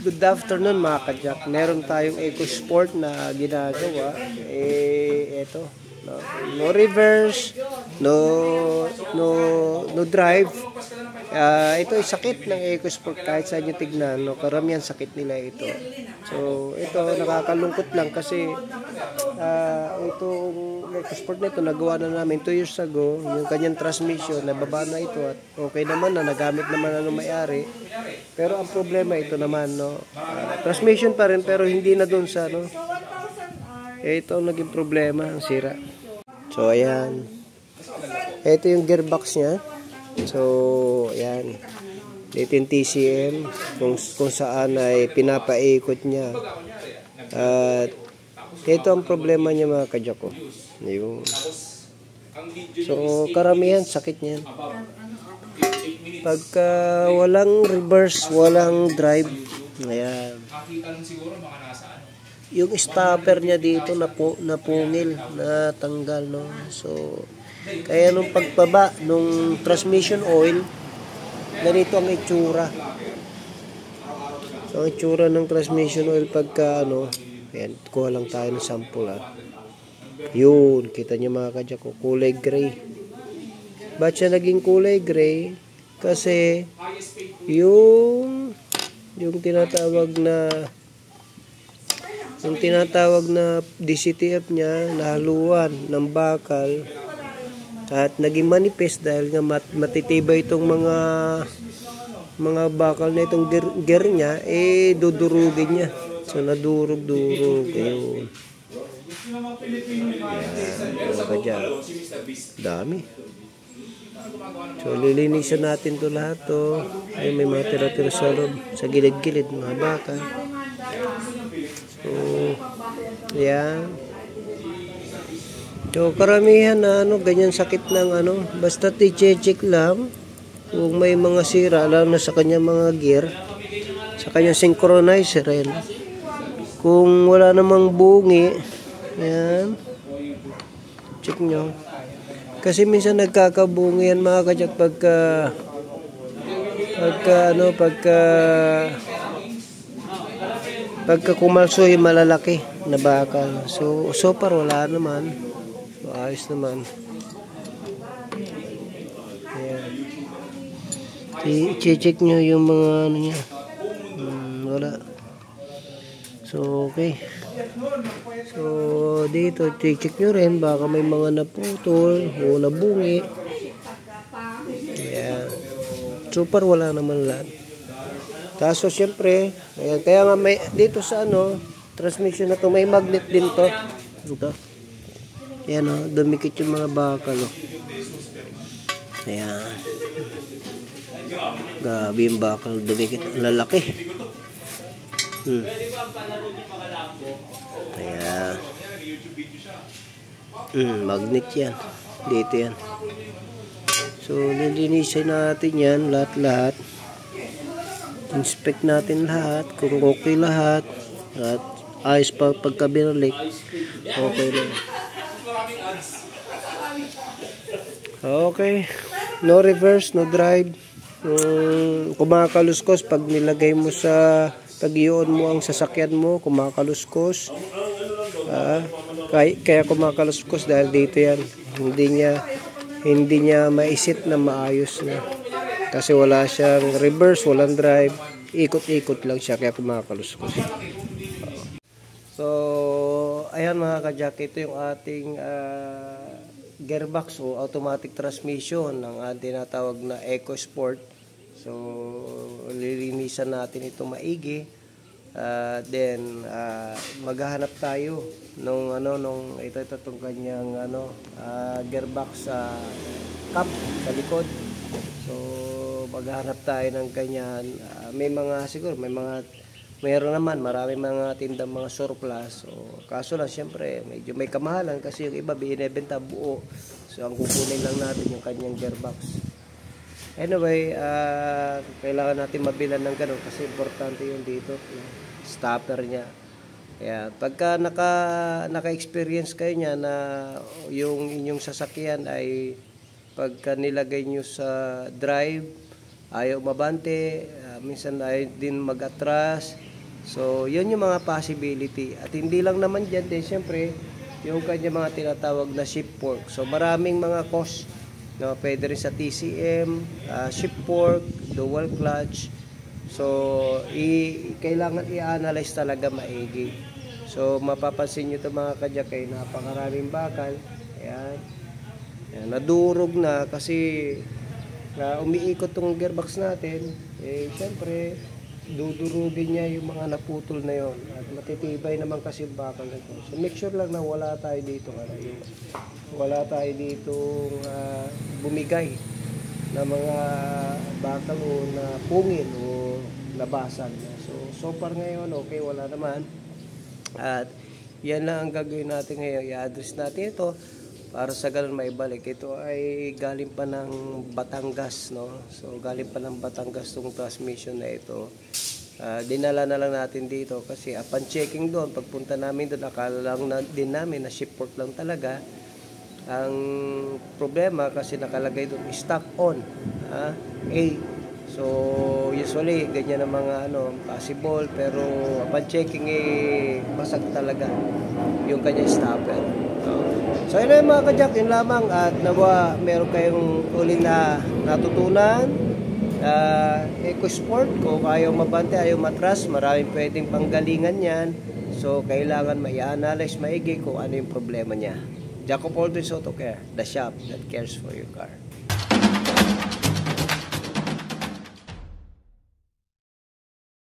Good afternoon mga kajak. Meron tayong EcoSport na ginagawa. Eto. No reverse, no drive. Ito ay sakit ng EcoSport kahit saan nyo tignan. No, karamihan sakit nila ito. So, ito nakakalungkot lang kasi itong EcoSport na ito nagawa na namin 2 years ago. Yung kanyang transmission, nababa na ito at okay naman na, nagamit naman na ng may-ari. Pero ang problema ito naman, no, transmission pa rin pero hindi na doon sa, no, ito ang naging problema, ang sira. So, ayan. Ito yung gearbox niya. So, ayan. Ito yung TCM kung saan ay pinapaikot niya. At ito ang problema niya mga kajak ko. So, karamihan sakit niyan. Pagka walang reverse, walang drive, ayan, yung stopper niya dito napungil, natanggal, no? So, kaya nung pagpaba nung transmission oil, ganito ang itsura. So, ang itsura ng transmission oil pagka ano, ayan, kuha lang tayo ng sample, yun, kita niyo mga kajak ko, kulay gray. Ba't siya naging kulay gray? Kasi yung tinatawag na DCTF niya nahaluan ng bakal at naging manipis dahil nga matitibay itong mga bakal na itong gear niya, dudurugin niya. So nadurog-durog ayun. Dami. So, lilinisan natin to lahat to. Ay, may mga tira-tira sa loob, sa gilid-gilid, mga baka. So, yan. So, karamihan na ganyan sakit ng basta i-check lang kung may mga sira, alam na sa kanyang mga gear, sa kanyang synchronizer, rin. Kung wala namang bungi, yan, check nyo. Kasi minsan nagkakabungi yan mga kajak pagka kumalso yung malalaki na bakal. So far wala naman. So, ayos naman. Ayan. I-check nyo yung mga niya. Wala. So okay. So, dito, check nyo rin, baka may mga naputol o nabungi. Ayan. Super, wala naman lahat. Kaso, syempre, ayan, kaya nga may, dito sa transmission na to, may magnet din to. Ito. Ayan, dumikit yung mga bakal. Ayan. Grabe yung bakal, dumikit. Lalaki. Ayan. Magnet yan. Dito yan. So, nilinisin natin yan. Lahat-lahat. Inspect natin lahat. Kung okay lahat. At ayos pa pagkabinalik. Okay na. Okay. No reverse, no drive. Kumakaluskos pag nilagay mo sa pag-iyon mo ang sasakyan mo, kumakaluskos. Kaya kumakaluskos dahil dito yan. Hindi niya maisit na maayos na. Kasi wala siyang reverse, walang drive. Ikot-ikot lang siya kaya kumakaluskos. So, ayan mga kajak, ito yung ating gearbox o automatic transmission ng tinatawag na EcoSport. So, lilinisan natin ito maigi. Then, maghahanap tayo nung ito itong kanyang gearbox cap sa likod. So, maghahanap tayo ng kanyan. Mayroon naman, marami mga tindang mga surplus. So, kaso lang, siyempre, medyo may kamahalan kasi yung iba binibenta buo. So, ang kukunin lang natin yung kanyang gearbox. Anyway, kailangan natin mabilan ng ganun kasi importante yung dito, yung stopper niya. Kaya pagka naka-experience kayo niya na yung inyong sasakyan ay pagka nilagay nyo sa drive, ayaw mabante, minsan ayaw din mag-atras, So, yun yung mga possibility. At hindi lang naman dyan din, syempre, yung kanya mga tinatawag na ship fork. So, maraming mga cause. No, pwede rin sa TCM, ship fork, dual clutch. So, kailangan i-analyze talaga maigi. So, mapapansin nyo ito mga kadyak ay napakaraming bakal. Ayan. Ayan, nadurog na kasi umiikot tong gearbox natin. Eh, syempre, dudurugin niya yung mga naputol na yon at matitibay naman kasi yung bakal na ito. So, make sure lang na wala tayo dito bumigay na mga bakal o na pungin o labasan. So far ngayon, okay, wala naman. At yan lang ang gagawin natin ngayon. I-address natin ito para sa ganun maibalik. Ito ay galing pa ng Batangas, no? So galing pa ng Batangas tong transmission na ito. Dinala na lang natin dito kasi upon checking doon, pagpunta namin doon, akala lang din namin na ship port lang talaga. Ang problema kasi nakalagay doon stock on A. So usually ganyan ang mga possible, pero upon checking basag talaga yung kanya stopper. So yun yung mga kadyak, yun lamang, at nawa meron kayong uling na natutunan. EcoSport, kung ayaw mabante, ayaw matras, maraming pwedeng panggalingan yan. So kailangan ma-analyze maigi kung ano yung problema niya. Jack of all trades Auto Care, the shop that cares for your car.